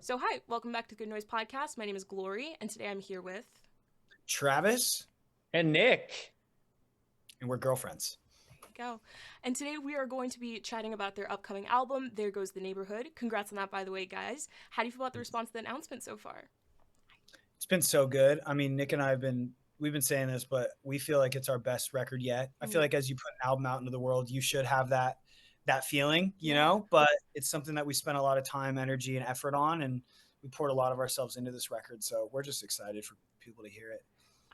So, hi, welcome back to Good Noise Podcast. My name is Glory, and today I'm here with. Travis, And Nick. and we're girlfriends. Go. And today we are going to be chatting about their upcoming album, There Goes the Neighborhood. Congrats on that, by the way, guys. How do you feel about the response to the announcement so far? It's been so good. I mean, Nick and I we've been saying this, but we feel like it's our best record yet. I feel like as you put an album out into the world, you should have that feeling, you know, but it's something that we spent a lot of time, energy, and effort on, and we poured a lot of ourselves into this record. So we're just excited for people to hear it.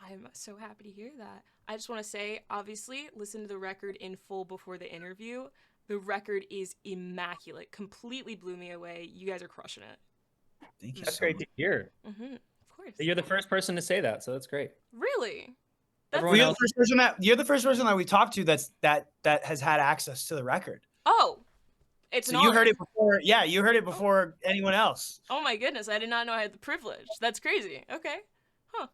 I'm so happy to hear that. I just want to say, obviously, listen to the record in full before the interview. The record is immaculate. Completely blew me away. You guys are crushing it. Thank you. That's so great much. to hear. Mm-hmm. Of course. You're the first person to say that, so that's great. Really? Everyone You're else, the first person that we talked to that has had access to the record. Oh, it's So an you honor. heard it before. Yeah, you heard it before anyone else. Oh my goodness, I did not know I had the privilege. That's crazy. Okay. Huh.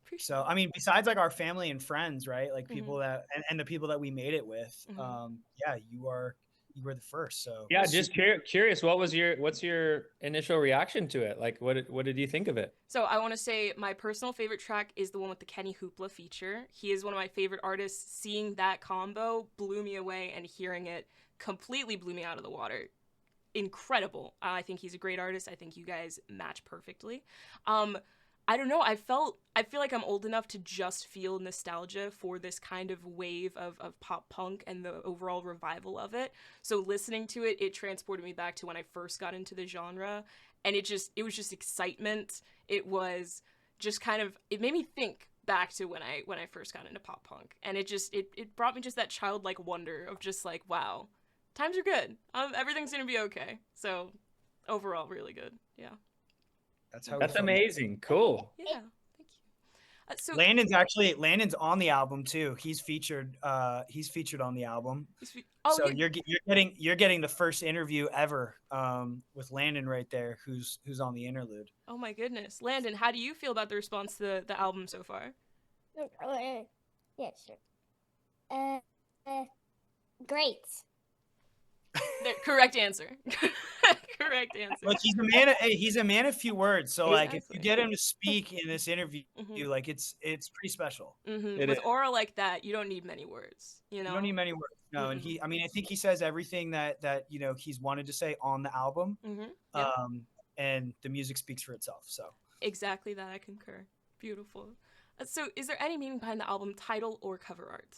Appreciate So, I mean, besides like our family and friends, right? Like people Mhm. that, and the people that we made it with, Mhm. yeah, you were the first. So yeah, just curious. What's your initial reaction to it? Like, what did you think of it? So I want to say my personal favorite track is the one with the Kenny Hoopla feature. He is one of my favorite artists. Seeing that combo blew me away, and hearing it completely blew me out of the water. Incredible. I think he's a great artist. I think you guys match perfectly. I don't know. I feel like I'm old enough to just feel nostalgia for this kind of wave of pop punk and the overall revival of it. So listening to it, it transported me back to when I first got into the genre, and it was just excitement. It was just kind of, it made me think back to when I first got into pop punk, and it brought me just that childlike wonder of just like, wow, times are good. Everything's gonna be okay. So overall, really good. Yeah. That's amazing. Cool. Yeah. Thank you. So Landon's on the album too. He's featured on the album. oh So yeah. you're getting the first interview ever with Landon right there, who's on the interlude. Oh my goodness, Landon, how do you feel about the response to the album so far? Yeah, sure. Great. Correct answer. Correct answer. Look, he's a man of few words. So like, if you get him to speak in this interview, like it's pretty special. With aura like that, you don't need many words. You know, you don't need many words. No, and I mean, I think he says everything that he's wanted to say on the album. Yeah. And the music speaks for itself. So exactly that, I concur. Beautiful. So, is there any meaning behind the album title or cover art?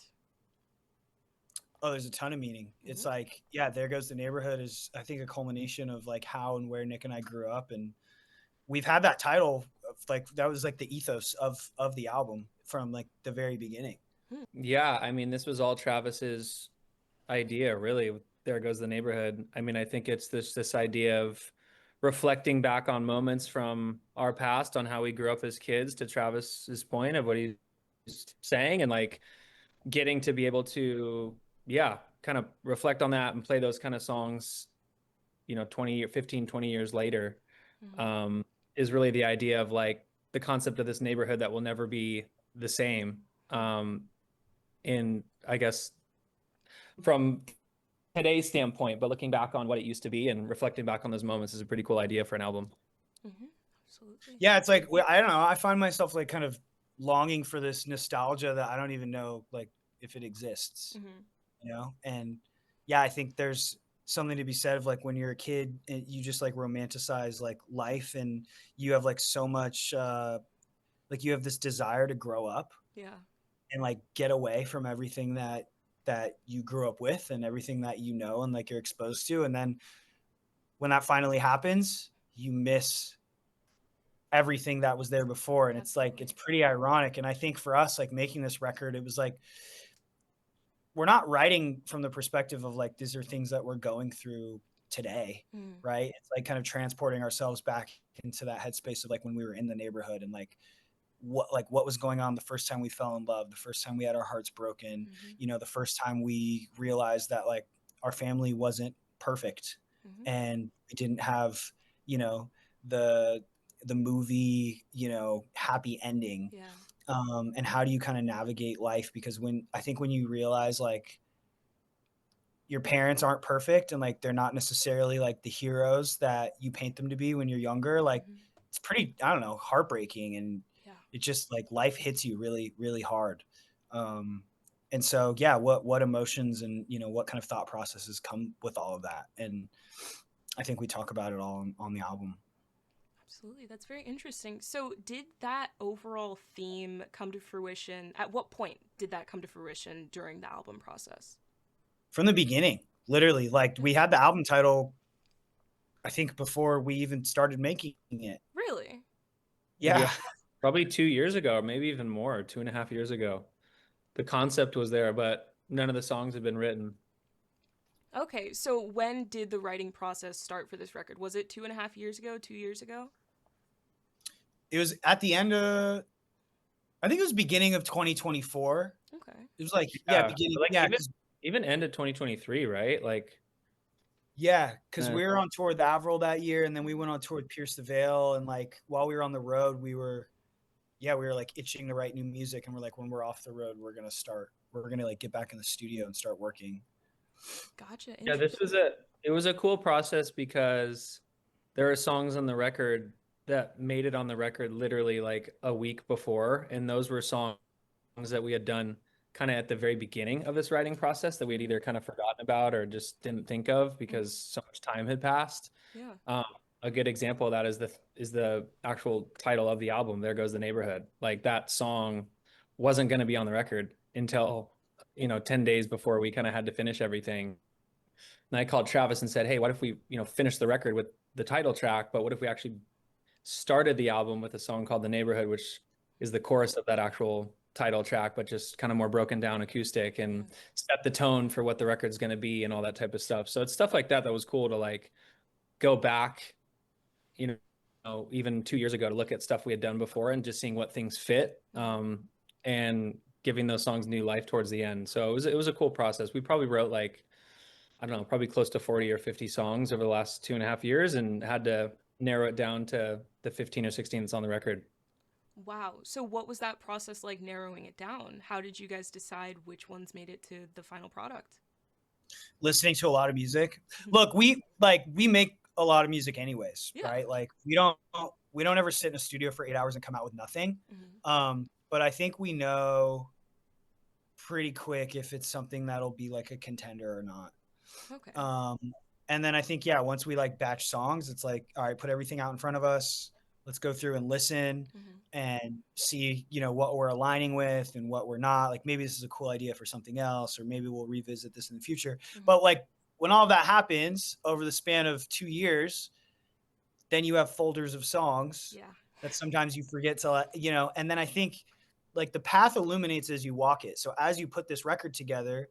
Oh, there's a ton of meaning. It's like, yeah, There Goes the Neighborhood is, I think, a culmination of like how and where Nick and I grew up, and we've had that title like that was like the ethos of the album from like the very beginning. Yeah, I mean, this was all Travis's idea, really. There Goes the Neighborhood. I mean, I think it's this idea of reflecting back on moments from our past, on how we grew up as kids, to Travis's point of what he's saying, and like getting to be able to, yeah, kind of reflect on that and play those kind of songs, 20 years later, is really the idea of like the concept of this neighborhood that will never be the same. In, I guess, from today's standpoint, but looking back on what it used to be and reflecting back on those moments is a pretty cool idea for an album. Absolutely. Yeah, it's like, I don't know. I find myself like kind of longing for this nostalgia that I don't even know like if it exists, and yeah, I think there's something to be said of like when you're a kid and you just like romanticize like life, and you have like so much like you have this desire to grow up and like get away from everything that you grew up with and everything that and like you're exposed to, and then when that finally happens, you miss everything that was there before. And it's like, it's pretty ironic. And I think for us, like making this record, it was like, we're not writing from the perspective of like, these are things that we're going through today, right? It's like kind of transporting ourselves back into that headspace of like when we were in the neighborhood, and like what was going on the first time we fell in love, the first time we had our hearts broken, the first time we realized that like our family wasn't perfect, and we didn't have, the movie, happy ending. And how do you kind of navigate life? Because when you realize like your parents aren't perfect and like they're not necessarily like the heroes that you paint them to be when you're younger, like it's pretty, I don't know, heartbreaking, and Yeah. it just like life hits you really, really hard. And so yeah, what emotions and what kind of thought processes come with all of that? And I think we talk about it all on the album. Absolutely. That's very interesting. So, did that overall theme come to fruition? At what point did that come to fruition during the album process? From the beginning, literally. Like we had the album title, I think, before we even started making it. Really? Yeah. Probably 2 years ago, or maybe even more, 2.5 years ago. The concept was there, but none of the songs had been written. Okay, so when did the writing process start for this record? Was it 2.5 years ago, 2 years ago? It was at the end of, I think it was beginning of 2024. Okay. It was like, beginning. Like Yeah. Even end of 2023, right? Like, yeah, because we were on tour with Avril that year, and then we went on tour with Pierce the Veil. And like while we were on the road, we were like itching to write new music. And we're like, when we're off the road, we're gonna like get back in the studio and start working. Gotcha. yeah, it was a cool process because there are songs on the record that made it on the record literally like a week before, and those were songs that we had done kind of at the very beginning of this writing process that we had either kind of forgotten about or just didn't think of because so much time had passed. Yeah. A good example of that is the actual title of the album, There Goes the Neighborhood. Like that song wasn't going to be on the record until 10 days before we kind of had to finish everything. And I called Travis and said, hey, what if we finish the record with the title track, but what if we actually started the album with a song called The Neighborhood, which is the chorus of that actual title track, but just kind of more broken down acoustic and set the tone for what the record's going to be and all that type of stuff. So it's stuff like that was cool to like go back, even 2 years ago, to look at stuff we had done before and just seeing what things fit, and giving those songs new life towards the end. So it was a cool process. We probably wrote like, I don't know, probably close to 40 or 50 songs over the last 2.5 years and had to narrow it down to the 15 or 16 that's on the record. Wow. So what was that process like, narrowing it down? How did you guys decide which ones made it to the final product? Listening to a lot of music. Look, we make a lot of music anyways, right? Like we don't ever sit in a studio for 8 hours and come out with nothing. But I think we know pretty quick if it's something that'll be like a contender or not. Okay. And then I think, once we like batch songs, it's like, all right, put everything out in front of us. Let's go through and listen and see, what we're aligning with and what we're not. Like maybe this is a cool idea for something else, or maybe we'll revisit this in the future. But like when all that happens over the span of 2 years, then you have folders of songs that sometimes you forget to, and then I think like the path illuminates as you walk it. So as you put this record together,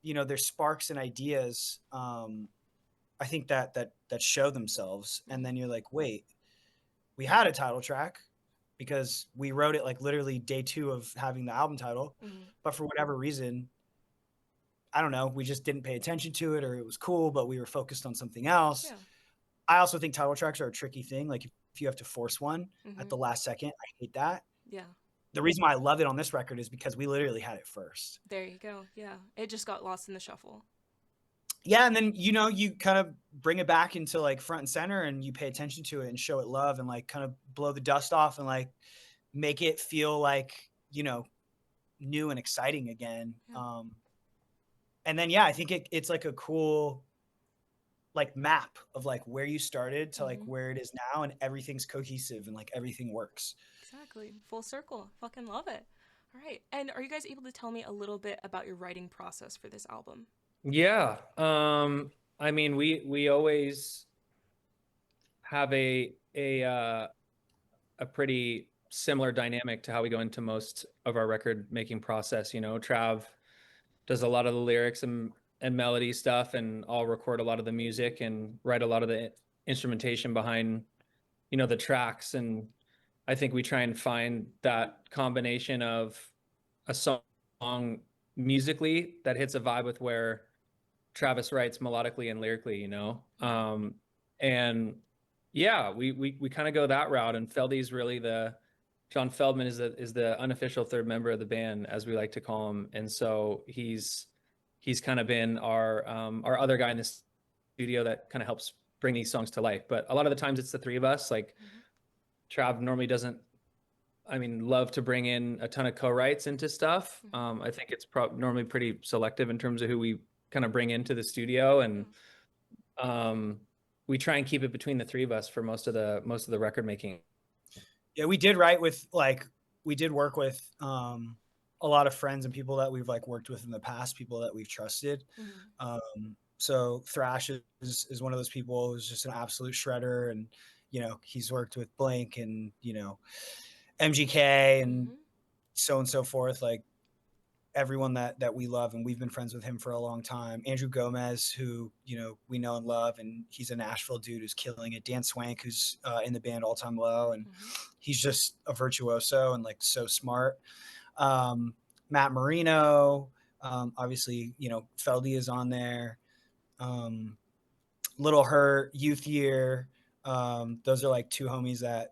there's sparks and ideas, I think that show themselves. And then you're like, wait, we had a title track because we wrote it like literally day 2 of having the album title. But for whatever reason, I don't know, we just didn't pay attention to it, or it was cool, but we were focused on something else. I also think title tracks are a tricky thing. Like if you have to force one at the last second, I hate that. Yeah. The reason why I love it on this record is because we literally had it first. There you go. Yeah. It just got lost in the shuffle. Yeah, and then you kind of bring it back into like front and center, and you pay attention to it and show it love, and like kind of blow the dust off and like make it feel like new and exciting again. And then I think it's like a cool like map of like where you started to like where it is now, and everything's cohesive and like everything works. Exactly. Full circle. Fucking love it. All right. And are you guys able to tell me a little bit about your writing process for this album? Yeah. I mean, we always have a pretty similar dynamic to how we go into most of our record making process. Trav does a lot of the lyrics and melody stuff, and I'll record a lot of the music and write a lot of the instrumentation behind, the tracks. And I think we try and find that combination of a song musically that hits a vibe with where Travis writes melodically and lyrically, and we kind of go that route. And Feldy's really John Feldmann is the unofficial third member of the band, as we like to call him. And so he's he's kind of been our other guy in this studio that kind of helps bring these songs to life. But a lot of the times it's the three of us. Like Trav normally doesn't, love to bring in a ton of co-writes into stuff. I think it's normally pretty selective in terms of who we kind of bring into the studio, and we try and keep it between the three of us for most of the record making. Yeah, we did work with a lot of friends and people that we've like worked with in the past, people that we've trusted. So Thrash is one of those people who's just an absolute shredder, and he's worked with Blink and MGK and so on and so forth, like everyone that we love, and we've been friends with him for a long time. Andrew Gomez, who we know and love, and he's a Nashville dude who's killing it. Dan Swank, who's in the band All Time Low, and he's just a virtuoso and like so smart. Matt Marino, obviously Feldy is on there. Little Hurt, Youth Year, those are like two homies that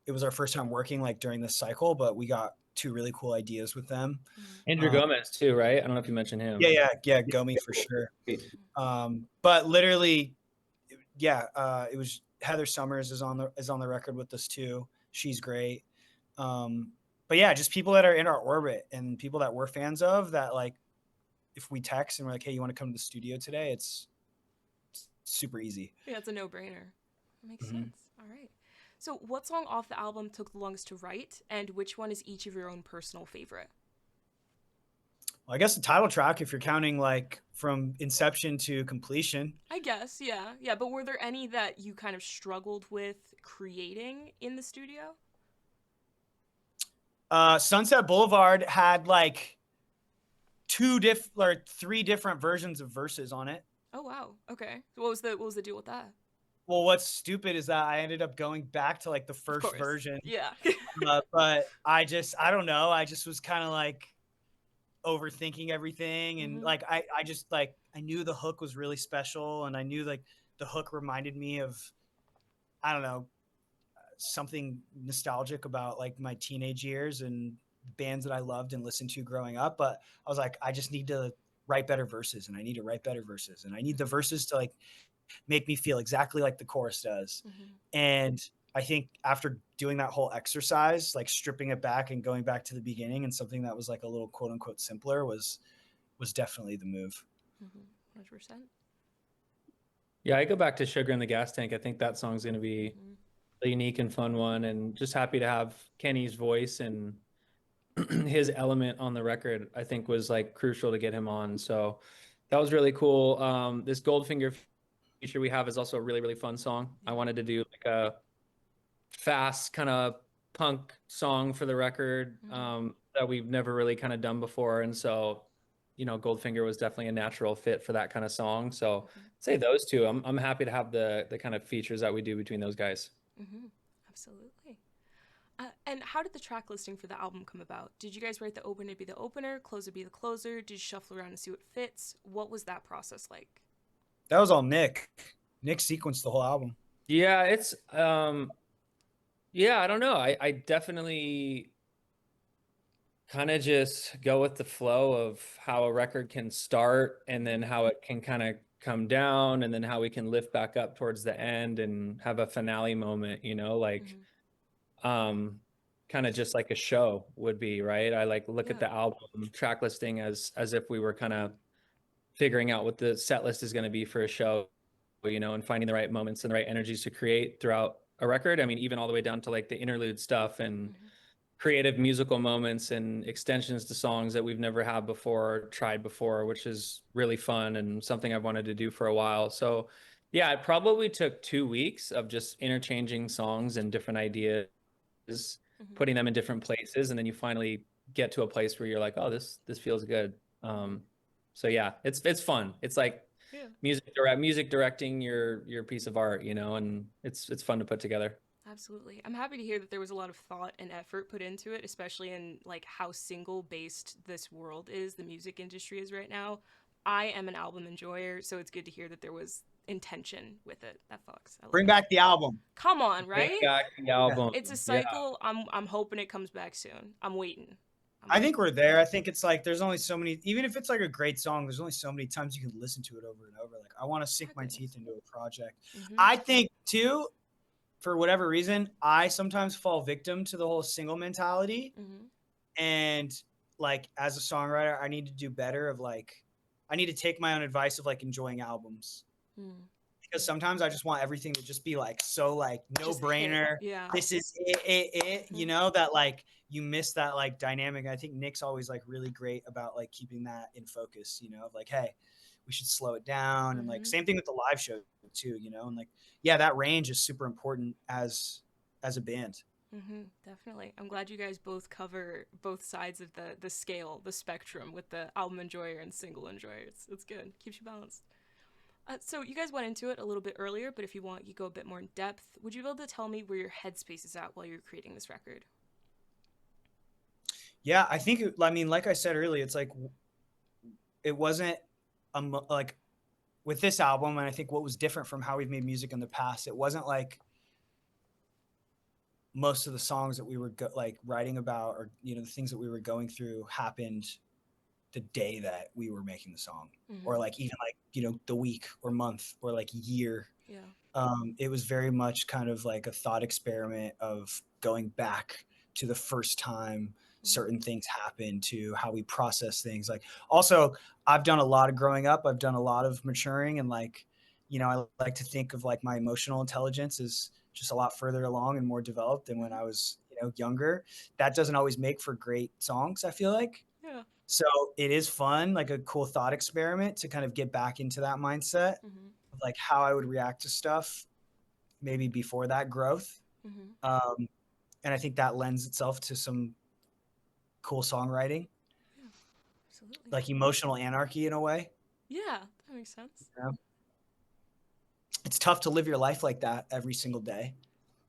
it was our first time working like during this cycle, but we got two really cool ideas with them. Andrew Gomez too, right? I don't know if you mentioned him. Yeah, Gomi for sure. But literally, it was Heather Summers is on the record with us too. She's great. But yeah, just people that are in our orbit and people that we're fans of, that like if we text and we're like, hey, you want to come to the studio today? It's super easy. Yeah, it's a no-brainer. Makes sense. All right. So what song off the album took the longest to write, and which one is each of your own personal favorite? Well, I guess the title track, if you're counting like from inception to completion. I guess, yeah. Yeah, but were there any that you kind of struggled with creating in the studio? Sunset Boulevard had like three different versions of verses on it. Oh wow. Okay. So what was the deal with that? Well, what's stupid is that I ended up going back to like the first version. Yeah. But I don't know. I just was kind of like overthinking everything. And like, I just like, I knew the hook was really special. And I knew like the hook reminded me of, I don't know, something nostalgic about like my teenage years and bands that I loved and listened to growing up. But I was like, I just need to write better verses, and I need to write better verses, and I need the verses to like make me feel exactly like the chorus does. And I think after doing that whole exercise, like stripping it back and going back to the beginning and something that was like a little quote unquote simpler was definitely the move. 100%. Yeah, I go back to Sugar in the Gas Tank. I think that song's going to be a unique and fun one, and just happy to have Kenny's voice and his element on the record. I think was like crucial to get him on. So that was really cool. This Goldfinger feature we have is also a really, really fun song. I wanted to do like a fast kind of punk song for the record that we've never really kind of done before. And so, Goldfinger was definitely a natural fit for that kind of song. So say those two. I'm happy to have the kind of features that we do between those guys. Absolutely. And how did the track listing for the album come about? Did you guys write the opener be the opener, closer be the closer? Did you shuffle around and see what fits? What was that process like? That was all Nick. Nick sequenced the whole album. Yeah, it's I don't know. I definitely kind of just go with the flow of how a record can start, and then how it can kind of come down, and then how we can lift back up towards the end and have a finale moment, kind of just like a show would be, right? I like look at the album track listing as if we were kind of figuring out what the set list is going to be for a show, and finding the right moments and the right energies to create throughout a record. I mean, even all the way down to like the interlude stuff and creative musical moments and extensions to songs that we've never had before or tried before, which is really fun and something I've wanted to do for a while. So yeah, it probably took 2 weeks of just interchanging songs and different ideas, putting them in different places, and then you finally get to a place where you're like, oh, this feels good. So yeah, it's fun. It's like music directing your piece of art, and it's fun to put together. Absolutely. I'm happy to hear that there was a lot of thought and effort put into it, especially in like how single based this world is, the music industry is right now. I am an album enjoyer, so it's good to hear that there was intention with it. That fucks. Bring back the album. Come on, right? Bring back the album. It's a cycle. I'm hoping it comes back soon. I'm waiting. I think we're there. I think it's like there's only so many, even if it's like a great song, there's only so many times you can listen to it over and over. Like I want to sink my teeth into a project. I think too, for whatever reason, I sometimes fall victim to the whole single mentality. And like as a songwriter, I need to do better of like, I need to take my own advice of like enjoying albums. Because sometimes I just want everything to just be like so like no brainer. Yeah. This is it, you know, that like you miss that like dynamic. I think Nick's always like really great about like keeping that in focus, you know, of like, hey, we should slow it down. And like same thing with the live show too, you know, and like, yeah, that range is super important as a band. Definitely. I'm glad you guys both cover both sides of the scale, the spectrum with the album enjoyer and single enjoyer. It's good. Keeps you balanced. So you guys went into it a little bit earlier, but if you want, you go a bit more in depth. Would you be able to tell me where your headspace is at while you're creating this record? Yeah, I think, I mean, like I said earlier, it's like, it wasn't like with this album. And I think what was different from how we've made music in the past, it wasn't like most of the songs that we were like writing about, or, you know, the things that we were going through happened the day that we were making the song, or like even like, you know, the week or month or like year. It was very much kind of like a thought experiment of going back to the first time certain things happened, to how we process things. Like also I've done a lot of growing up, I've done a lot of maturing, and like, you know, I like to think of like my emotional intelligence is just a lot further along and more developed than when I was, you know, younger. That doesn't always make for great songs, I feel like. So it is fun, like a cool thought experiment to kind of get back into that mindset of like how I would react to stuff maybe before that growth. And I think that lends itself to some cool songwriting. Yeah, absolutely. Like emotional anarchy in a way. Yeah, that makes sense. Yeah. It's tough to live your life like that every single day.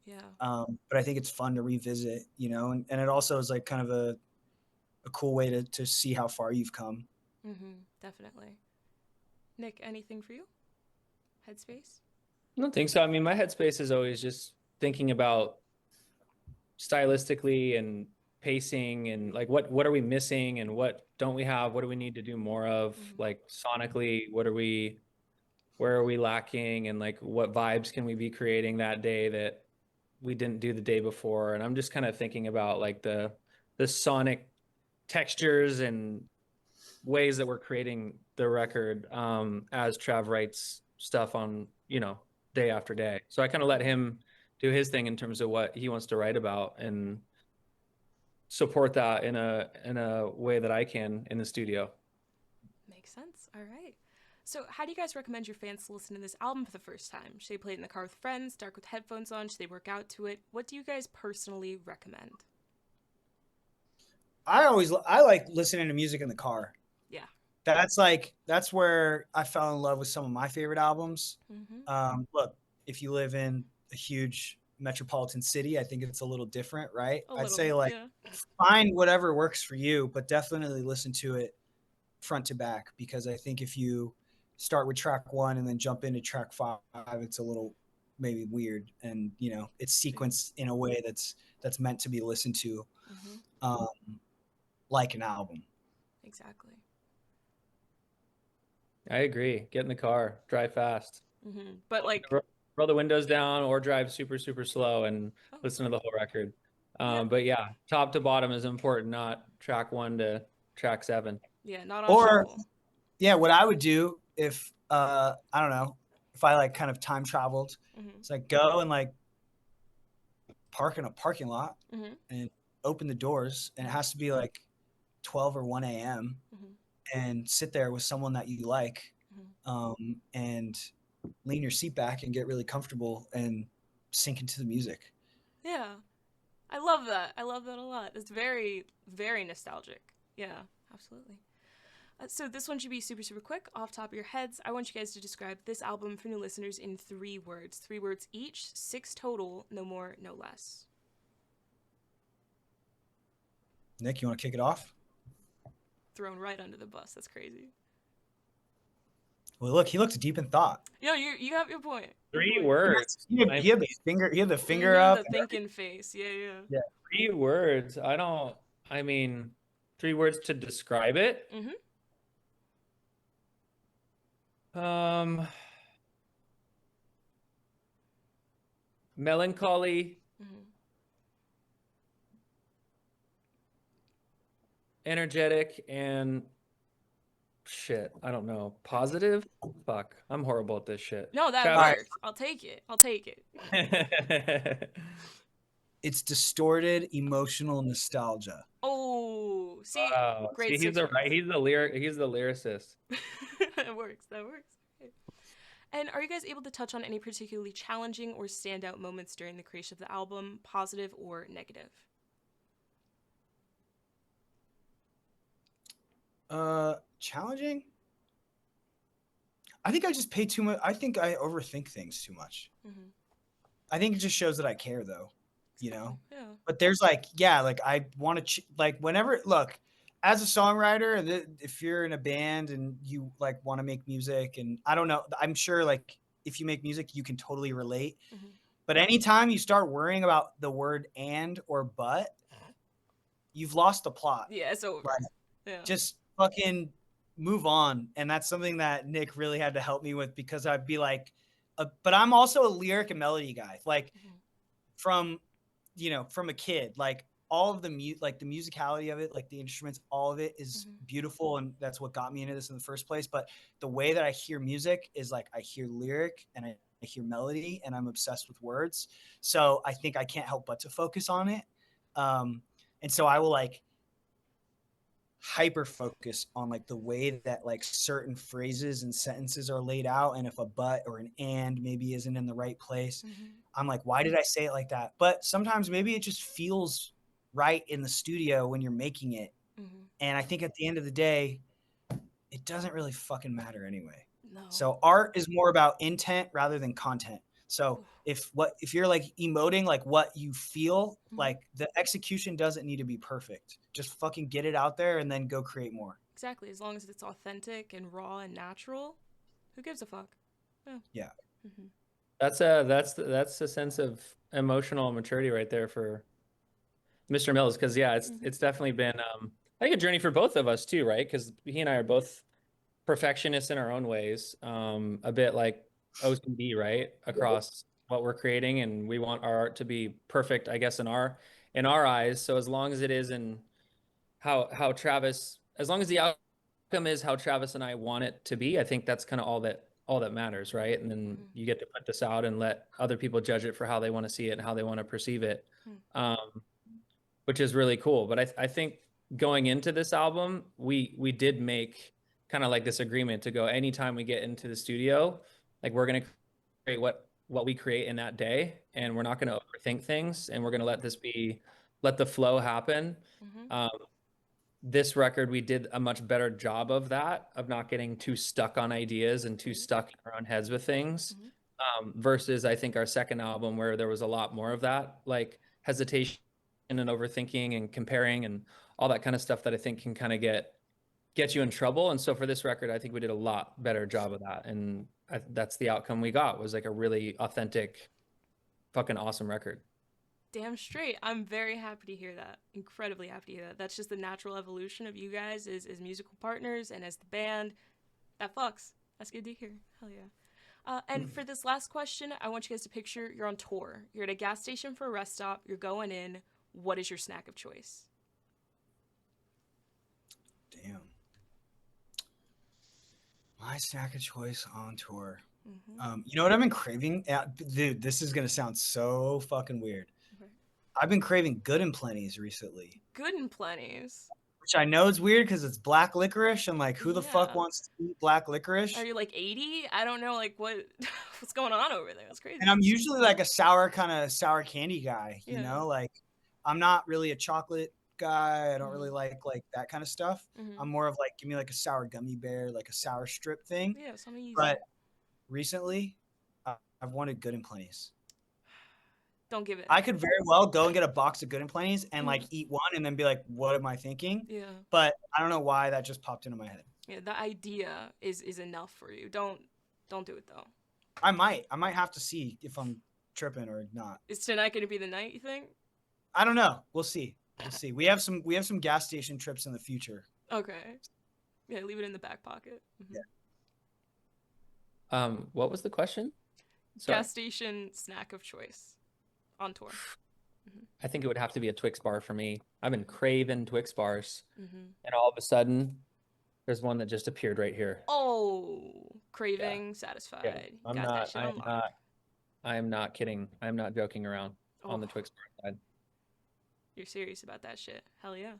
Yeah. But I think it's fun to revisit, you know, and it also is like kind of a cool way to see how far you've come. Definitely. Nick, anything for you? Headspace? I don't think so. I mean, my headspace is always just thinking about stylistically and pacing and like what are we missing and what don't we have, what do we need to do more of, like sonically, where are we lacking, and like what vibes can we be creating that day that we didn't do the day before. And I'm just kind of thinking about like the sonic textures and ways that we're creating the record as Trav writes stuff on, you know, day after day. So I kind of let him do his thing in terms of what he wants to write about and support that in a way that I can in the studio. Makes sense. All right. So how do you guys recommend your fans to listen to this album for the first time? Should they play it in the car with friends, dark with headphones on? Should they work out to it? What do you guys personally recommend? I like listening to music in the car. Yeah. That's where I fell in love with some of my favorite albums. Look, if you live in a huge metropolitan city, I think it's a little different, right? I'd say like find whatever works for you, but definitely listen to it front to back, because I think if you start with track 1 and then jump into track 5, it's a little maybe weird, and you know, it's sequenced in a way that's meant to be listened to like an album. Exactly. I agree. Get in the car, drive fast. But like roll the windows down or drive super, super slow and listen to the whole record. But yeah, top to bottom is important, not track 1 to track 7. Yeah, not on shuffle. Yeah, what I would do if I don't know, if I like kind of time traveled, it's like go and like park in a parking lot and open the doors, and it has to be like 12 or 1 a.m. and sit there with someone that you like, and lean your seat back and get really comfortable and sink into the music. Yeah, I love that. I love that a lot. It's very, very nostalgic. Yeah, absolutely. So this one should be super, super quick. Off top of your heads, I want you guys to describe this album for new listeners in 3 words. 3 words each, 6 total, no more, no less. Nick, you want to kick it off? Thrown right under the bus. That's crazy. Well, look, he looked deep in thought. Yo, you have your point. 3 words. He had the finger up. The thinking face. Yeah. 3 words. I mean, 3 words to describe it. Melancholy, energetic, and shit. I don't know. Positive? Fuck. I'm horrible at this shit. No, that Travis. works. I'll take it. I'll take it. It's distorted emotional nostalgia. Oh, see, Wow. great. See, he's the lyricist. That works. That works. Okay. And are you guys able to touch on any particularly challenging or standout moments during the creation of the album, positive or negative? Challenging? I think I just pay too much. I think I overthink things too much. I think it just shows that I care, though. You know? Yeah. But there's like, yeah, like I want to like whenever look as a songwriter, if you're in a band and you like want to make music, and I don't know, I'm sure like if you make music, you can totally relate. But anytime you start worrying about the word and or but, you've lost the plot. Yeah, it's over. Like, Yeah. just fucking move on. And that's something that Nick really had to help me with, because I'd be like, but I'm also a lyric and melody guy. Like from a kid, like all of the the musicality of it, like the instruments, all of it is beautiful, and that's what got me into this in the first place. But the way that I hear music is like I hear lyric and I hear melody, and I'm obsessed with words. So I think I can't help but to focus on it. And so I will like hyper focus on like the way that like certain phrases and sentences are laid out, and if a but or an and maybe isn't in the right place, I'm like, why did I say it like that? But sometimes maybe it just feels right in the studio when you're making it. And I think at the end of the day, it doesn't really fucking matter anyway. No. So art is more about intent rather than content. So if you're like emoting like what you feel, like the execution doesn't need to be perfect. Just fucking get it out there and then go create more. Exactly. As long as it's authentic and raw and natural, who gives a fuck? Yeah. That's a sense of emotional maturity right there for Mr. Mills, because yeah, it's definitely been I think a journey for both of us too, right? Because he and I are both perfectionists in our own ways, a bit like OCD, right, across what we're creating, and we want our art to be perfect, I guess, in our eyes. So as long as it is in how Travis, as long as the outcome is how Travis and I want it to be, I think that's kind of all that matters, right? And then you get to put this out and let other people judge it for how they want to see it and how they want to perceive it, which is really cool. But I think going into this album, we did make kind of like this agreement to go, anytime we get into the studio, like we're going to create what we create in that day, and we're not going to overthink things, and we're going to let the flow happen. This record, we did a much better job of that, of not getting too stuck on ideas and too stuck in our own heads with things, versus I think our second album, where there was a lot more of that, like hesitation and overthinking and comparing and all that kind of stuff that I think can kind of get you in trouble. And so for this record, I think we did a lot better job of that, and that's the outcome we got, was like a really authentic, fucking awesome record. Damn straight. I'm very happy to hear that. Incredibly happy to hear that. That's just the natural evolution of you guys as musical partners and as the band. That fucks. That's good to hear. Hell yeah. And for this last question, I want you guys to picture you're on tour. You're at a gas station for a rest stop. You're going in. What is your snack of choice? Damn. My snack of choice on tour. You know what I've been craving? Dude, this is going to sound so fucking weird. I've been craving Good and Plenty's recently. Good and Plenty's. Which I know is weird because it's black licorice, and like, who the fuck wants to eat black licorice? Are you like 80? I don't know, like what's going on over there? That's crazy. And I'm usually like a sour candy guy, you know? Like, I'm not really a chocolate guy. I don't really like that kind of stuff. I'm more of like, give me like a sour gummy bear, like a sour strip thing. Yeah, something easy. But recently, I've wanted Good and Plenty's. Don't give it. I could very well go and get a box of Good and Plenty's and like eat one and then be like, what am I thinking? Yeah. But I don't know why that just popped into my head. Yeah, the idea is enough for you. Don't do it though. I might have to see if I'm tripping or not. Is tonight going to be the night, you think? I don't know. We'll see. We'll see. We have some gas station trips in the future. Okay. Yeah, leave it in the back pocket. Mhm. Yeah. What was the question? Sorry. Gas station snack of choice on tour. I think it would have to be a Twix bar for me. I've been craving Twix bars, Mm-hmm. and all of a sudden, there's one that just appeared right here. Oh, craving satisfied. Yeah. I'm Got not. that shit I'm unlocked. not. I am not kidding. I'm not joking around on the Oh. Twix bar side. You're serious about that shit. Hell yeah.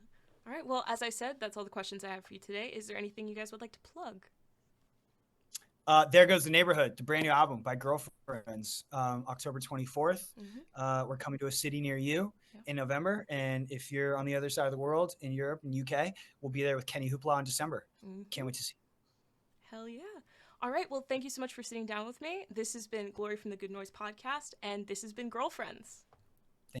All right. Well, as I said, that's all the questions I have for you today. Is there anything you guys would like to plug? There Goes the Neighborhood, the brand new album by Girlfriends, October 24th. We're coming to a city near you in November. And if you're on the other side of the world in Europe and UK, we'll be there with Kenny Hoopla in December. Can't wait to see you. Hell yeah. All right. Well, thank you so much for sitting down with me. This has been Glory from the Good Noise podcast, and this has been Girlfriends.